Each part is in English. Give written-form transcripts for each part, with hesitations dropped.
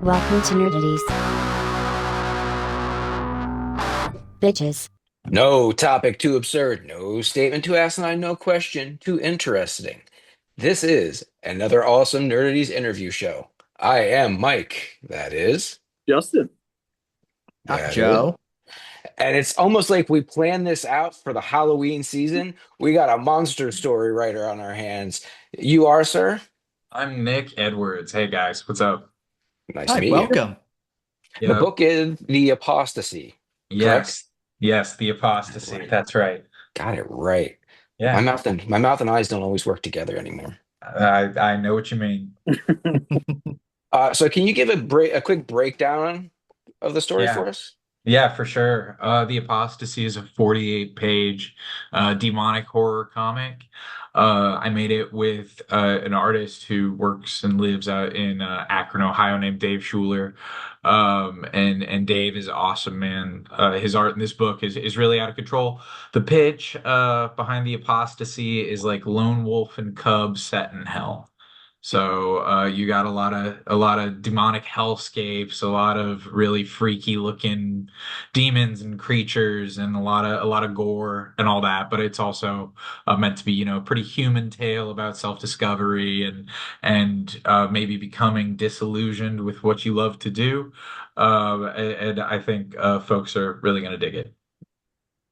Welcome to Nerdaties. Bitches. No topic too absurd, no statement too asinine, no question too interesting. This is another awesome Nerdities interview show. I am Mike, that is, Justin. I'm that is. Joe. And it's almost like we planned this out for the Halloween season. We got a monster story writer on our hands. You are, sir? I'm Nick Edwards. Hey guys, what's up? Nice to Hi, meet you. welcome. The Yep. book is The Apostasy, correct? Yes. Yes, the apostasy. Right. That's right. Got it right. My Yeah. mouth and my mouth and eyes don't always work together anymore. I know what you mean. So can you give a quick breakdown of the story Yeah. for us? Yeah, for sure. The Apostasy is a 48 page demonic horror comic. I made it with an artist who works and lives out in Akron, Ohio, named Dave Schuler. And Dave is awesome, man. His art in this book is really out of control. The pitch behind the Apostasy is like lone wolf and cub set in hell. So you got a lot of demonic hellscapes, a lot of really freaky looking demons and creatures, and a lot of gore and all that. But it's also meant to be, a pretty human tale about self-discovery and maybe becoming disillusioned with what you love to do. And I think folks are really gonna dig it.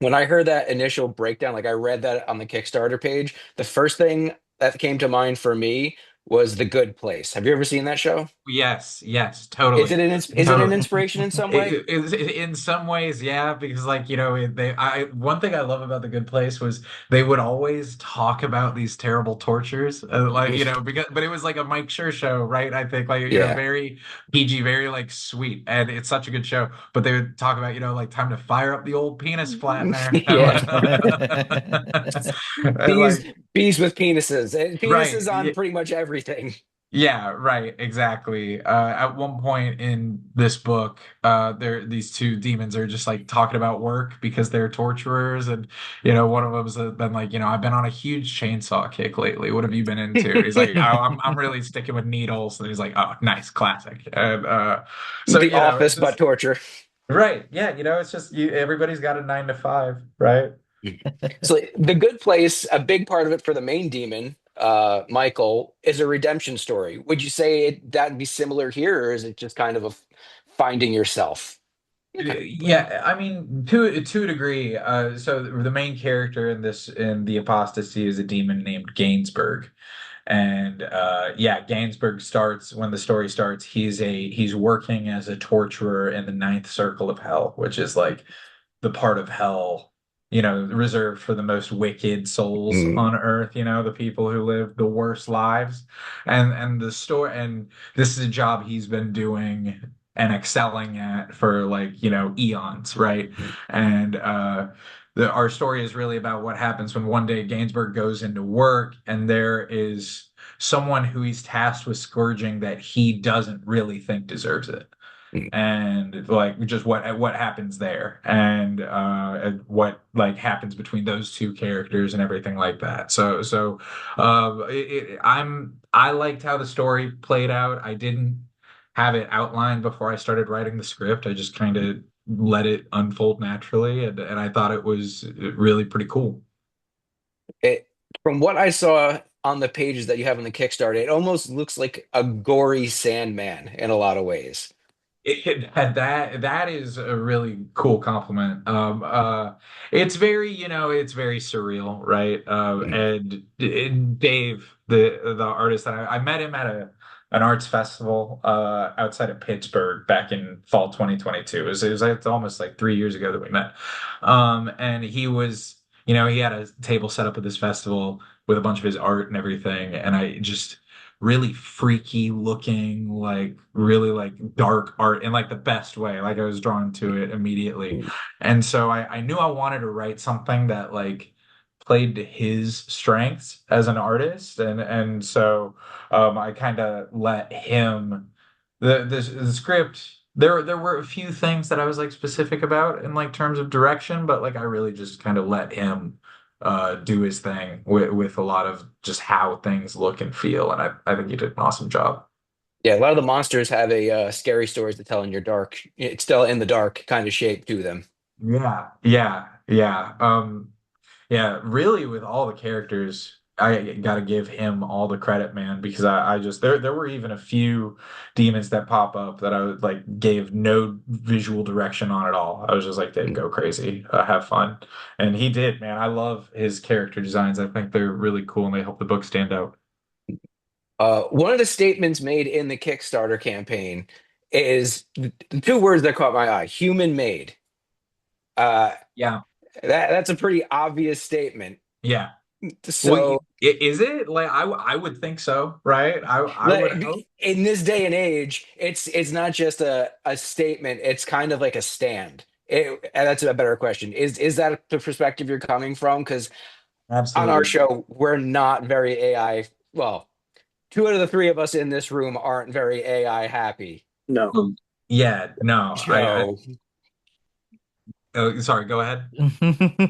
When I heard that initial breakdown, like I read that on the Kickstarter page, the first thing that came to mind for me was The Good Place. Have you ever seen that show? Yes, yes, Is totally. it is it an Totally. inspiration in some way? In some ways, yeah, because like one thing I love about The Good Place was they would always talk about these terrible tortures, like because but it was like a Mike Schur show, right? I think like Yeah. very PG, very like sweet, and it's such a good show. But they would talk about like time to fire up the old penis flattener, Yeah. and Bees like bees with penises. And right, penises on pretty much everything. yeah, right, exactly. At one point in this book, these two demons are just like talking about work because they're torturers, and one of them's been like, I've been on a huge chainsaw kick lately. What have you been into? He's like, oh, I'm really sticking with needles, and he's like, oh, nice, classic. And so The it's Office but just torture. right, yeah, it's just everybody's got a 9 to 5, right? So the good place, a big part of it for the main demon, Michael, is a redemption story. Would you say that'd be similar here, or is it just kind of a finding yourself? Yeah, kind of. Yeah, I mean, to a degree. So the main character in the Apostasy is a demon named Gainsburg, and yeah, Gainsburg starts when the story starts. He's working as a torturer in the ninth circle of hell, which is like the part of hell, reserved for the most wicked souls Mm. on earth. The people who live the worst lives, and the story and this is a job he's been doing and excelling at for like eons, right? And our story is really about what happens when one day Gainsbourg goes into work and there is someone who he's tasked with scourging that he doesn't really think deserves it, Mm. and like just what happens there, and what like happens between those two characters and everything like that. I liked how the story played out. I didn't have it outlined before I started writing the script. I just kind of let it unfold naturally, and I thought it was really pretty cool. It, from what I saw on the pages that you have on the Kickstarter, it almost looks like a gory Sandman in a lot of ways. That is a really cool compliment. It's very surreal, right? Mm. And Dave, the artist that I met him at an arts festival outside of Pittsburgh back in fall 2022. It was like almost like 3 years ago that we met. And he had a table set up at this festival with a bunch of his art and everything, and I just really freaky looking, like really like dark art in like the best way. Like I was drawn to it immediately. Mm. And so I knew I wanted to write something that like played to his strengths as an artist. And so I kind of let him the script. There were a few things that I was like specific about in like terms of direction, but like I really just kind of let him do his thing with a lot of just how things look and feel. And I think he did an awesome job. Yeah, a lot of the monsters have a scary stories to tell in your dark. It's still in the dark kind of shape to them. Yeah, yeah, yeah. Yeah, really with all the characters, I gotta give him all the credit, man, because I just there were even a few demons that pop up that I would like gave no visual direction on at all. I was just like, Dave, Mm. go crazy, have fun. And he did, man. I love his character designs. I think they're really cool and they help the book stand out. One of the statements made in the Kickstarter campaign is the two words that caught my eye: human made. Uh, Yeah. that's a pretty obvious statement. Yeah. Well, So, is it? Like I would think so, right? I would hope. in this day and age, it's not just a statement; it's kind of like a stand. And that's a better question. Is that the perspective you're coming from? Because on our Absolutely. show, we're not very AI. Well, two out of the three of us in this room aren't very AI happy. No. Yeah, no, I Joe, oh, sorry, go ahead.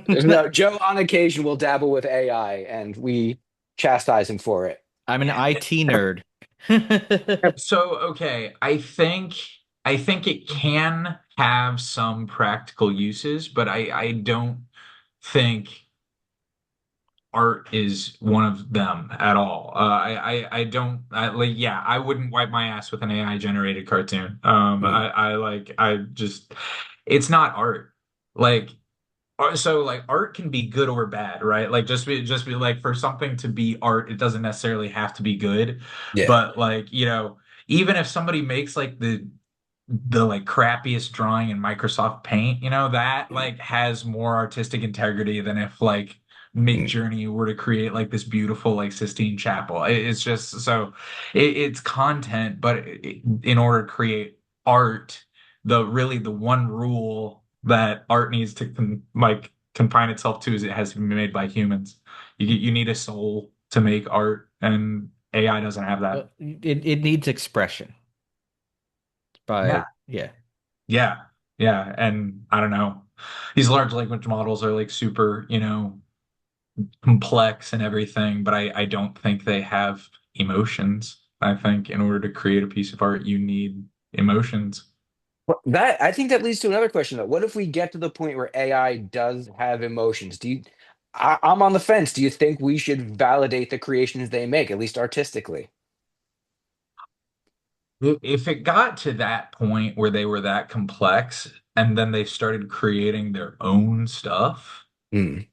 no, Joe on occasion will dabble with AI, and we chastise him for it. I'm an IT nerd. So, okay, I think it can have some practical uses, but I don't think art is one of them at all. I don't like yeah, I wouldn't wipe my ass with an AI generated cartoon. Mm, I just it's not art. Like so like art can be good or bad, right? Like just be like for something to be art, it doesn't necessarily have to be good. yeah. But like, even if somebody makes like the like crappiest drawing in Microsoft Paint, that like has more artistic integrity than if like Mm. Midjourney were to create like this beautiful like Sistine Chapel. It's just so it's content, but in order to create art, the one rule that art needs to confine itself to is it has to be made by humans. You need a soul to make art, and AI doesn't have that. It needs expression Yeah. by yeah. Yeah, yeah, and I don't know. These large language models are like super, complex and everything, but I don't think they have emotions. I think in order to create a piece of art, you need emotions. Well, that I think that leads to another question though. What if we get to the point where AI does have emotions? I'm on the fence. Do you think we should validate the creations they make, at least artistically? If it got to that point where they were that complex and then they started creating their own stuff, Mm,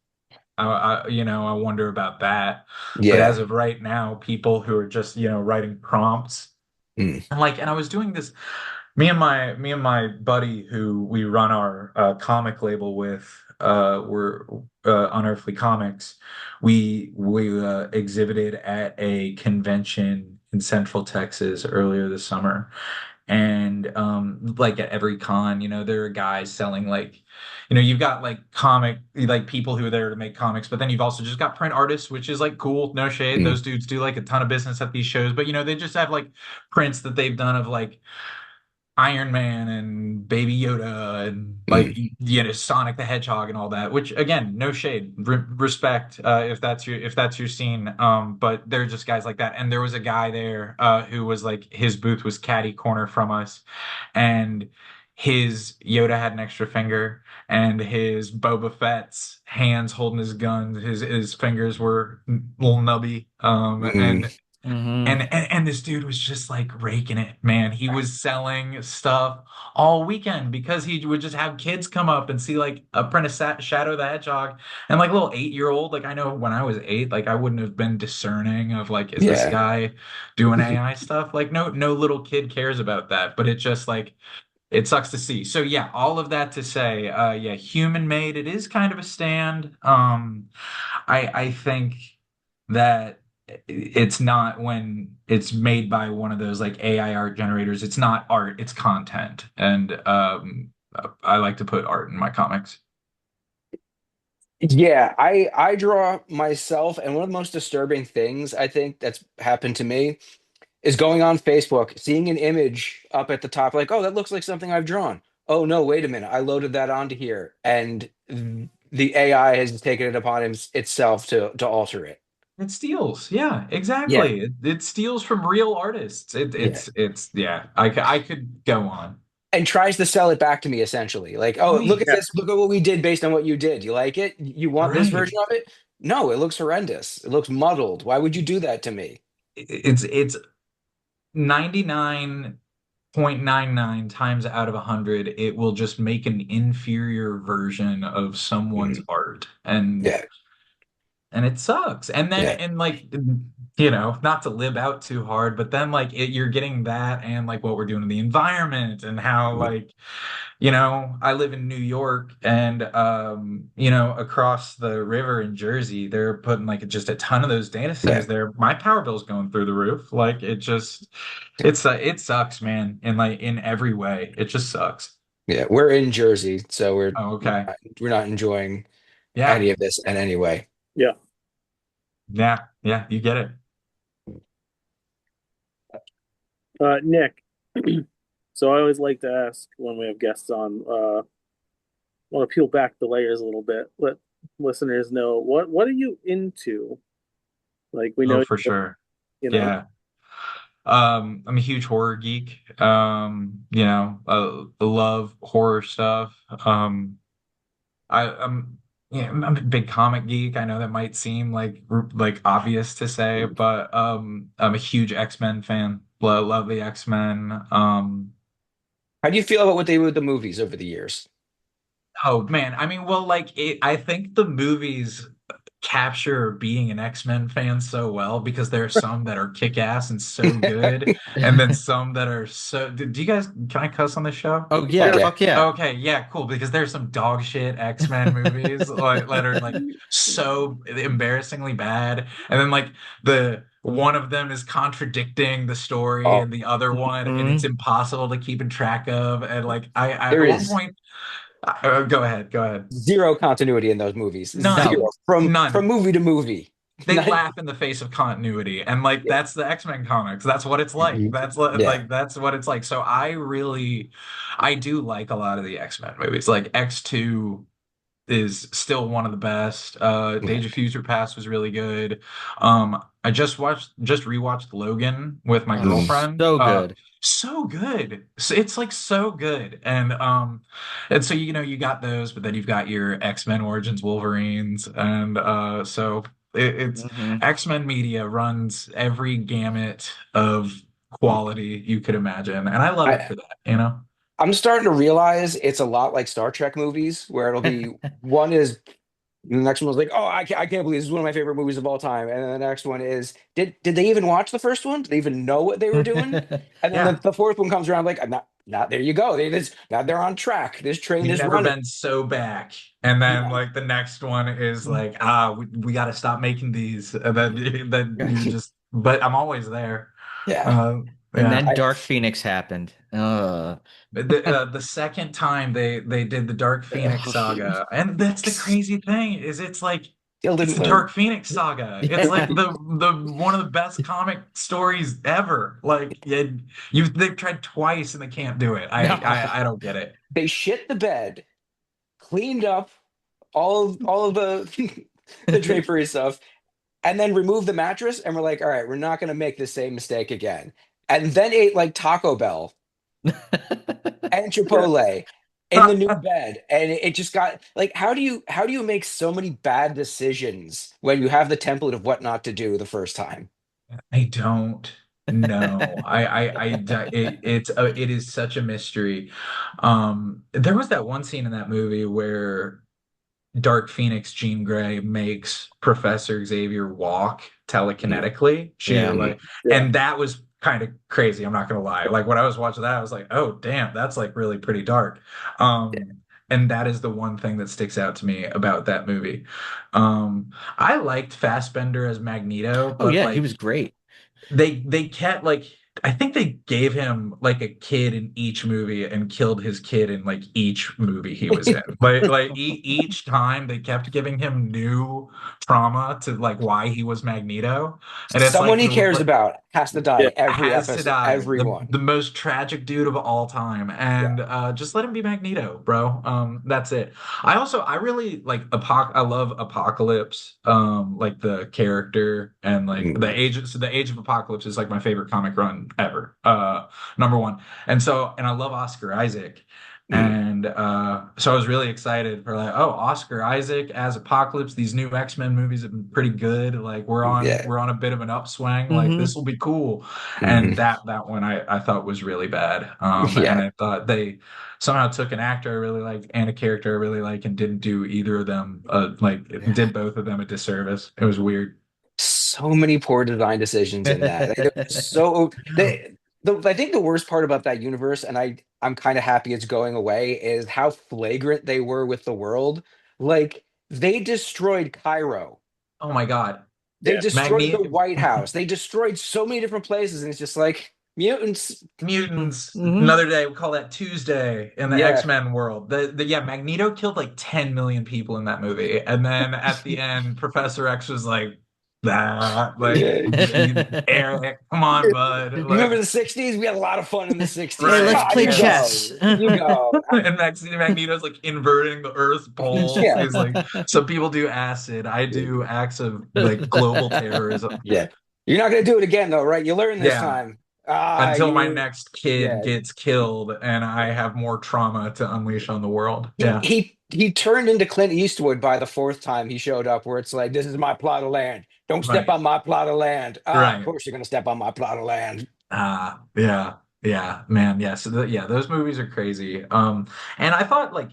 I wonder about that. But as yeah. of right now, people who are just, writing prompts Mm, and I was doing this. Me and my buddy who we run our comic label with, we're Unearthly Comics. We exhibited at a convention in Central Texas earlier this summer, and like at every con, there are guys selling like, you've got like comic like people who are there to make comics, but then you've also just got print artists, which is like cool, no shade. mm, Those dudes do like a ton of business at these shows, but they just have like prints that they've done of like Iron Man and Baby Yoda and like mm, Sonic the Hedgehog and all that. Which again, no shade, respect if that's your scene. But they're just guys like that. And there was a guy there who was like his booth was catty corner from us, and his Yoda had an extra finger, and his Boba Fett's hands holding his guns, his fingers were a little nubby. mm, And Hmm. and this dude was just like raking it, man. He was selling stuff all weekend because he would just have kids come up and see like Apprentice Shadow the Hedgehog and like a little 8-year-old. Like I know when I was 8, like I wouldn't have been discerning of like, is this yeah. guy doing AI stuff? Like no little kid cares about that, but it just like it sucks to see. So yeah, all of that to say, yeah, human made, it is kind of a stand. I think that it's not when it's made by one of those like AI art generators. It's not art, it's content. And I like to put art in my comics. Yeah, I draw myself, and one of the most disturbing things I think that's happened to me is going on Facebook, seeing an image up at the top, like, oh, that looks like something I've drawn. Oh no, wait a minute, I loaded that onto here, and the AI has taken it upon itself to alter it. It steals. Yeah, Yeah, exactly. It steals from real artists. yeah. It's yeah. I could go on. And tries to sell it back to me essentially. Like, oh, look Right. at Yeah. this. Look at what we did based on what you did. You like it? You want this Right. version of it? No, it looks horrendous. It looks muddled. Why would you do that to me? It's 99.99 times out of 100, it will just make an inferior version of someone's Mhm. art. And Yeah, it sucks. And then, yeah, and like, not to live out too hard, but then like you're getting that and like what we're doing to the environment and how mhm. like, I live in New York and across the river in Jersey, they're putting like just a ton of those data Yeah, centers there. My power bill's going through the roof. Like it sucks, man. In every way. It just sucks. yeah. We're in Jersey, so Oh, okay. we're not enjoying Yeah. any of this in any way. Yeah. Yeah. Yeah. You get it. Nick. So I always like to ask when we have guests on, want to peel back the layers a little bit. Let listeners know what are you into? Like we Oh, know, for sure. you know. Yeah. I'm a huge horror geek. I love horror stuff. I'm a big comic geek. I know that might seem like obvious to say, but I'm a huge X-Men fan. Love the X-Men. How do you feel about what they do with the movies over the years? Oh man, I mean, well, I think the movies capture being an X-Men fan so well because there are some that are kick-ass and so good, and then some that are so. Do you guys? Can I cuss on this show? Oh Fuck yeah, yeah. fuck yeah. Okay, yeah, cool. Because there's some dog shit X-Men movies like that are like so embarrassingly bad, and then like the one of them is contradicting the story Oh, and the other one, and it's Mhm. impossible to keep in track of. And like I there at one is point, go ahead, go ahead. zero continuity in those movies. None, Zero No. from none. movie to movie. They laugh in the face of continuity, and like that's the X-Men comics. That's what it's like. Mhm. That's Yeah. that's what it's like. So I do like a lot of the X-Men movies. Like X2 is still one of the best. Yeah. Days of Future Past was really good. I just rewatched Logan with my Oh, Mhm. girlfriend. so good. So good. It's like so good. And so you got those, but then you've got your X-Men Origins Wolverines, and so it's Hmm. X-Men media runs every gamut of quality you could imagine, and I love it I, for that. I'm starting to realize it's a lot like Star Trek movies, where it'll be one is the next one was like, oh, I can't believe this is one of my favorite movies of all time, and then the next one is, did they even watch the first one? Did they even know what they were doing? And then Yeah. the fourth one comes around like, I'm not there. You go. Now they're on track. This train We've is never running. been so back. And then Yeah. like the next one is like, we got to stop making these. And then you just, but I'm always there. Yeah. Uh, And yeah. then Dark Phoenix happened. The second time they did the Dark Phoenix saga, and that's the crazy thing is Still it's didn't the learn. Dark Phoenix saga. It's like the one of the best comic stories ever. Like they've tried twice and they can't do it. I don't get it. They shit the bed, cleaned up all of the the drapery stuff, and then removed the mattress, and we're like, all right, we're not gonna make the same mistake again. And then ate like Taco Bell and Yeah. Chipotle in the new bed. And it just got like, how do you make so many bad decisions when you have the template of what not to do the first time? I don't know. It is such a mystery. There was that one scene in that movie where Dark Phoenix Jean Grey makes Professor Xavier walk Mm, telekinetically. Yeah. mhm. Yeah. And that was kind of crazy. I'm not gonna lie. Like when I was watching that, I was like, oh damn, that's like really pretty dark. Yeah. And that is the one thing that sticks out to me about that movie. I liked Fassbender as Magneto, Oh but yeah, he like was great. they kept like I think they gave him like a kid in each movie and killed his kid in like each movie he was in. Each time they kept giving him new trauma to like why he was Magneto, and it's Someone like he cares about has to die Yeah. every has to episode, die. everyone. The most tragic dude of all time. And just let him be Magneto, bro. That's it. I really like I love Apocalypse, like the character and like the Age of Apocalypse is like my favorite comic run ever. Number one. And I love Oscar Isaac. And so I was really excited for like, oh, Oscar Isaac as Apocalypse. These new X-Men movies have been pretty good. Like Yeah. we're on a bit of an upswing. Like this will be cool. And that one I thought was really bad. And I thought they somehow took an actor I really like and a character I really like and didn't do either of them did both of them a disservice. It was weird. So many poor design decisions in that. I think the worst part about that universe, and I'm kind of happy it's going away, is how flagrant they were with the world. Like they destroyed Cairo. Oh my God. They Yeah. destroyed the White House. They destroyed so many different places, and it's just like mutants. Mutants. Mhm. Another day. We call that Tuesday in the Yeah. X-Men world. Magneto killed like 10 million people in that movie. And then at the end, Professor X was like, Eric, come on, bud. You remember the 60s? We had a lot of fun in the 60s. Right. Hey, let's Ah, play you go. chess. You go. And Magneto's like inverting the Earth's poles. Yeah. He's like, some people do acid. I do acts of like global terrorism. Yeah. You're not going to do it again, though, right? You learn this Yeah. time. Until my next kid yeah. gets killed and I have more trauma to unleash on the world. Yeah. He turned into Clint Eastwood by the fourth time he showed up, where it's like, this is my plot of land. Don't step Right. on my plot of land. Right. Of course you're going to step on my plot of land. Yeah, man. Yeah. So those movies are crazy. And I thought like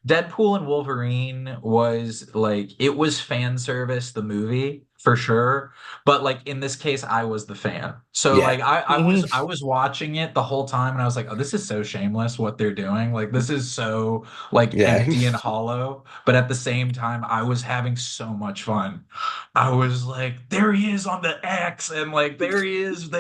Deadpool and Wolverine was like it was fan service, the movie for sure. But like in this case, I was the fan. So Yeah. like I was watching it the whole time and I was like, oh, this is so shameless what they're doing. Like this is so like Yeah. empty and hollow. But at the same time, I was having so much fun. I was like, there he is on the X, and like there he is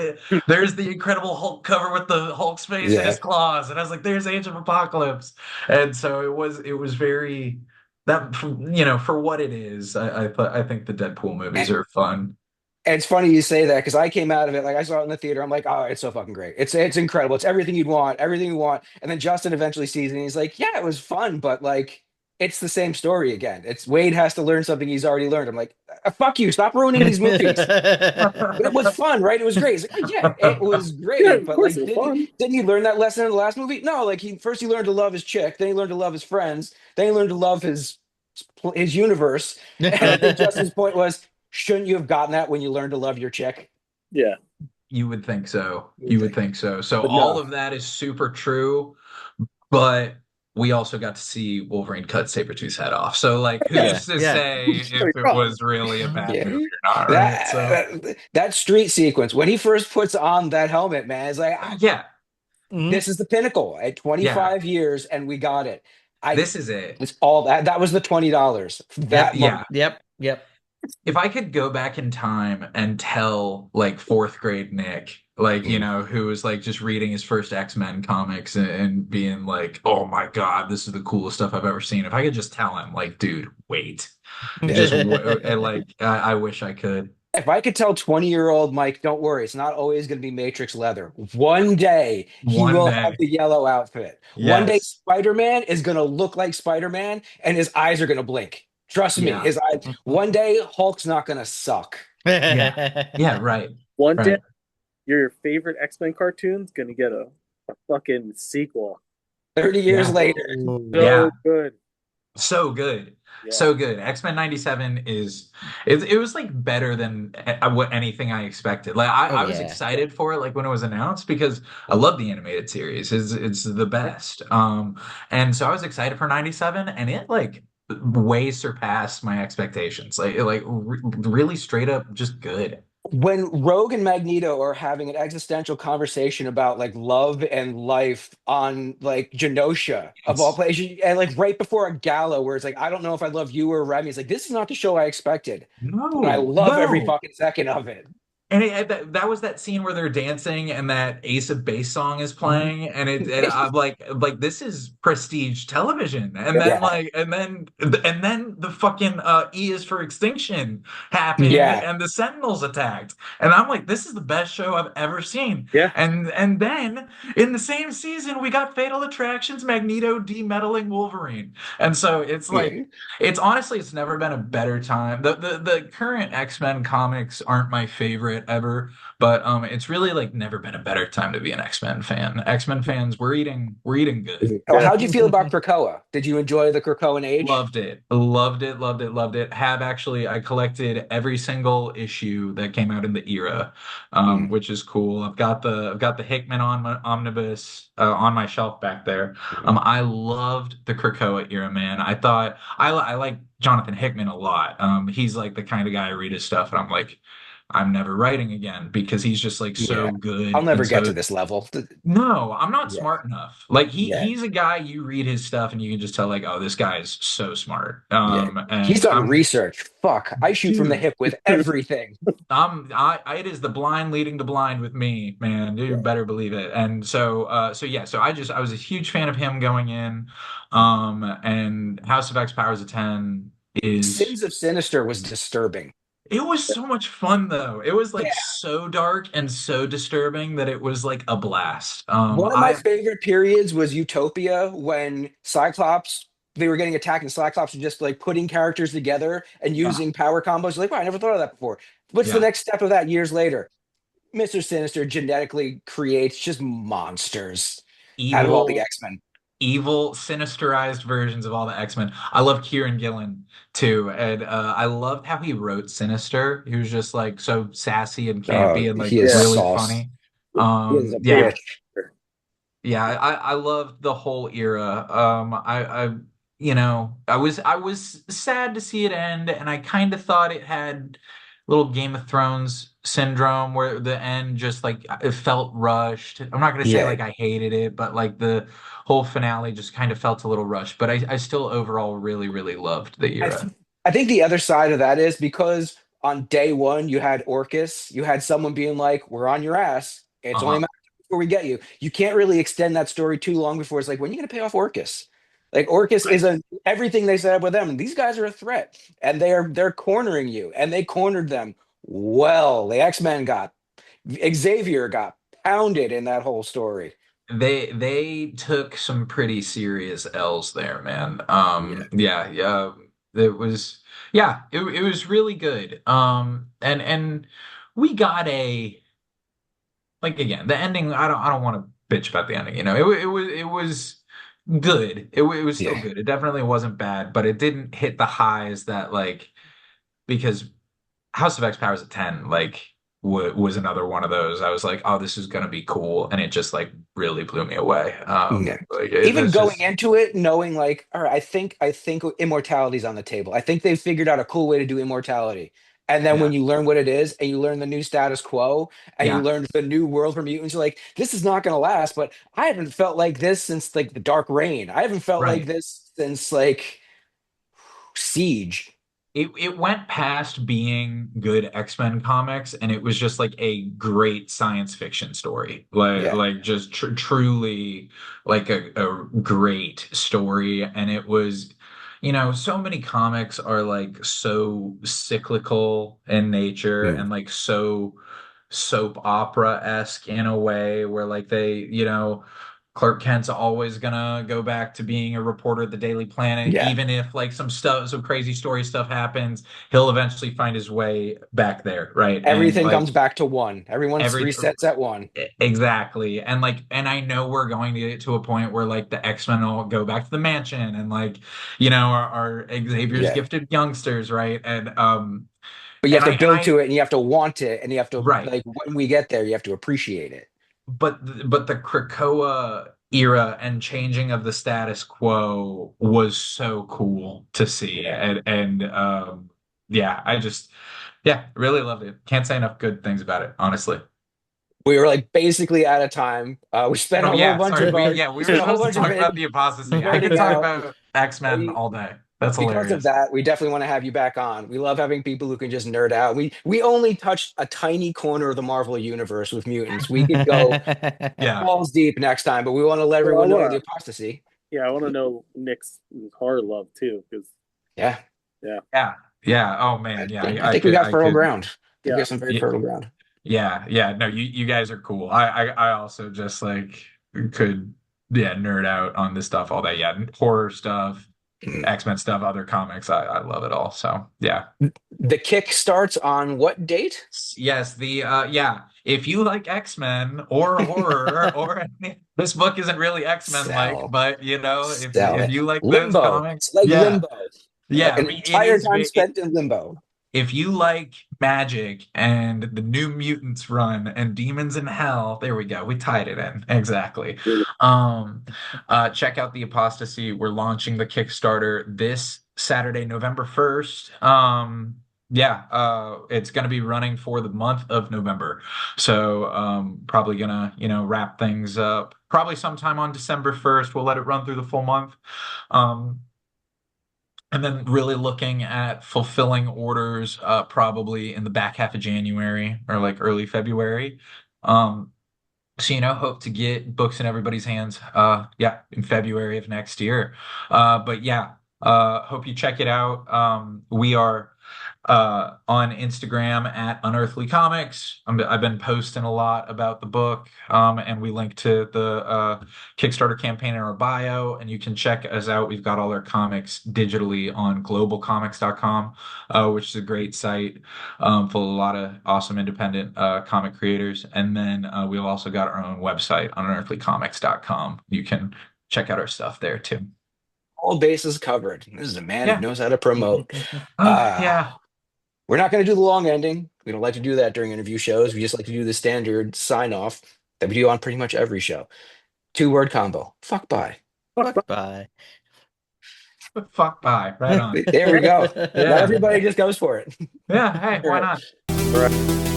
there's the Incredible Hulk cover with the Hulk's face and his claws, and I was like, "There's Age of Apocalypse," and so it was very that for what it is. I think the Deadpool movies are fun. It's funny you say that because I came out of it, like I saw it in the theater. I'm like, oh, it's so fucking great. It's incredible. It's everything you'd want, everything you want. And then Justin eventually sees it and he's like, yeah, it was fun, but like it's the same story again. It's Wade has to learn something he's already learned. I'm like, fuck you, stop ruining these movies. But it was fun, right? It was great. He's like, oh, yeah, it was great. Yeah, of but course like, it was fun. didn't he learn that lesson in the last movie? No, like he learned to love his chick, then he learned to love his friends, then he learned to love his universe. And I think Justin's point was, shouldn't you have gotten that when you learned to love your chick? Yeah. You would think so. You would think so. So But all no. of that is super true, but we also got to see Wolverine cut Sabretooth's head off. So like who's to say if it was really a bad movie or not, right? So That street sequence when he first puts on that helmet, man, it's like yeah, this is the pinnacle at 25 years, and we got it. this is it. It's all that was the $20. That moment. Yep. If I could go back in time and tell like fourth grade Nick, like, who was like just reading his first X-Men comics and being like, oh my God, this is the coolest stuff I've ever seen. If I could just tell him like, dude, wait, and like, I wish I could. If I could tell 20-year-old Mike, don't worry, it's not always going to be Matrix leather. One day he will have the yellow outfit. Yes. One day Spider-Man is going to look like Spider-Man and his eyes are going to blink. Trust me, his eyes. One day Hulk's not going to suck. Yeah, right. One day your favorite X-Men cartoon's going to get a fucking sequel. 30 years later. So good. So good. Yeah. So good. X-Men 97 it was like better than what anything I expected. Like I was excited for it like when it was announced because I love the animated series. It's the best. And so I was excited for 97 and it like way surpassed my expectations. Like really straight up just good. When Rogue and Magneto are having an existential conversation about like love and life on like Genosha of all places, and like right before a gala where it's like, I don't know if I love you or Remy. It's like, this is not the show I expected. No, and I love every fucking second of it. that was that scene where they're dancing and that Ace of Base song is playing, and I'm like this is prestige television. And then Yeah. and then the fucking E is for Extinction happened, Yeah. and the Sentinels attacked, and I'm like, this is the best show I've ever seen. Yeah. And then in the same season we got Fatal Attractions, Magneto demetaling Wolverine, and so it's like. Yeah. It's honestly, it's never been a better time. The current X-Men comics aren't my favorite ever, but it's really like never been a better time to be an X-Men fan. X-Men fans, we're eating good. Oh, Yeah. how'd you feel about Krakoa? Did you enjoy the Krakoan age? Loved it. Loved it. Loved it. Loved it. Have actually, I collected every single issue that came out in the era, Mm. which is cool. I've got the Hickman on omnibus on my shelf back there. I loved the Krakoa era, man. I thought I like Jonathan Hickman a lot. He's like the kind of guy I read his stuff, and I'm like, I'm never writing again because he's just like Yeah. so I'll good never and get so to this level. no, I'm not Yeah. smart enough. Like Yeah. he's a guy you read his stuff and you can just tell like, oh, this guy is so smart. Yeah. He's And done research. Fuck. I shoot from the dude, hip with everything. it is the blind leading the blind with me, man. You Yeah. better believe it. And so yeah, so I was a huge fan of him going in. And House of X Powers of 10 is Sins of Sinister was disturbing. it was so much fun though. It was like Yeah. so dark and so disturbing that it was like a blast. One of my favorite periods was Utopia when Cyclops, they were getting attacked and Cyclops was just like putting characters together and using power combos. Like, wow, I never thought of that before. What's the Yeah. next step of that years later? Mr. Sinister genetically creates just monsters out of all the Evil X-Men. evil, sinisterized versions of all the X-Men. I love Kieran Gillen too, and I loved how he wrote Sinister. He was just like so sassy and campy and like He is really sauce. funny. He is a Yeah, bitch. yeah, I loved the whole era. I was sad to see it end, and I kind of thought it had little Game of Thrones syndrome where the end just like it felt rushed. I'm not gonna say Yeah. like I hated it, but like the whole finale just kind of felt a little rushed. But I still overall really, really loved the I, era. th- I think the other side of that is because on day one you had Orcus, you had someone being like, "We're on your ass. It's only a Uh-huh. matter before we get you." You can't really extend that story too long before it's like, when are you going to pay off Orcus? Like Orcus is everything they set up with them, and these guys are a threat, and they're cornering you, and they cornered them well. The X-Men got Xavier got pounded in that whole story. They took some pretty serious L's there, man. Yeah. Yeah, yeah. It was yeah, it was really good. And we got a like again, the ending, I don't want to bitch about the ending, it was good. It was still Yeah. good. It definitely wasn't bad, but it didn't hit the highs that like because House of X Powers of 10 like was another one of those. I was like, oh, this is gonna be cool, and it just like really blew me away. Yeah. Like Even it's going just into it, knowing like, all right, I think immortality's on the table. I think they've figured out a cool way to do immortality. And then yeah, when you learn what it is, and you learn the new status quo, and you yeah, learn the new world for mutants, you're like, this is not gonna last. But I haven't felt like this since like the Dark Reign. I haven't felt like right. this since like Siege. It went past being good X-Men comics, and it was just like a great science fiction story, Yeah. like just truly like a great story. And it was, so many comics are like so cyclical in nature Mm. and like so soap opera-esque in a way where like Clark Kent's always gonna go back to being a reporter at the Daily Planet, Yeah. even if like some crazy story stuff happens, he'll eventually find his way back there, right? And Everything like comes back to one. Everyone's every resets at one. exactly. And I know we're going to get to a point where like the X-Men will go back to the mansion and like, our Xavier's Yeah. gifted youngsters, right? But you have to And build I to it, and you have to want it, and you have to right. like when we get there, you have to appreciate it. But the Krakoa era and changing of the status quo was so cool to see. Yeah. And yeah, yeah, really loved it. Can't say enough good things about it, honestly. We were like basically out of time. We spent a Oh whole yeah, bunch sorry. of our We were spent a whole supposed to bunch of talk it about the Apostasy. I could nerding talk out. about X-Men We all day. That's Because of hilarious. that, we definitely want to have you back on. We love having people who can just nerd out. We only touched a tiny corner of the Marvel universe with mutants. We could go Yeah. balls deep next time, but we want to let everyone know the Apostasy. Yeah, I want to know Nick's horror love too, because Yeah, Yeah. Oh man. Yeah. I think we got fertile ground. I think we Yeah. got some very fertile ground. Yeah. No, you guys are cool. I also just like could nerd out on this stuff all day. Yeah, horror stuff, X-Men stuff, other comics. I love it all. So yeah. The kick starts on what date? Yes, if you like X-Men or horror or this book isn't really X-Men like, Sell. but Sell if it. you like those Limbo. comics, It's like yeah. Limbo. Yeah, Like an I mean, entire time spent in Limbo. if you like magic and the New Mutants run and Demons in Hell, there we go. We tied it in. Exactly. Check out the Apostasy. We're launching the Kickstarter this Saturday, November 1st. It's gonna be running for the month of November. So probably gonna, wrap things up probably sometime on December 1st. We'll let it run through the full month. And then really looking at fulfilling orders probably in the back half of January or like early February. Hope to get books in everybody's hands in February of next year. Hope you check it out. We are on Instagram at Unearthly Comics. I've been posting a lot about the book, and we link to the Kickstarter campaign in our bio, and you can check us out. We've got all our comics digitally on globalcomics.com, which is a great site full of a lot of awesome independent comic creators. And then we've also got our own website on unearthlycomics.com. You can check out our stuff there too. All bases covered. This is a man Yeah. who knows how to promote. Yeah. We're not going to do the long ending. We don't like to do that during interview shows. We just like to do the standard sign off that we do on pretty much every show. 2-word combo. Fuck bye. Bye. Fuck bye. Right on. There we go. Yeah. Not everybody just goes for it. Yeah. Hey, why not? Right.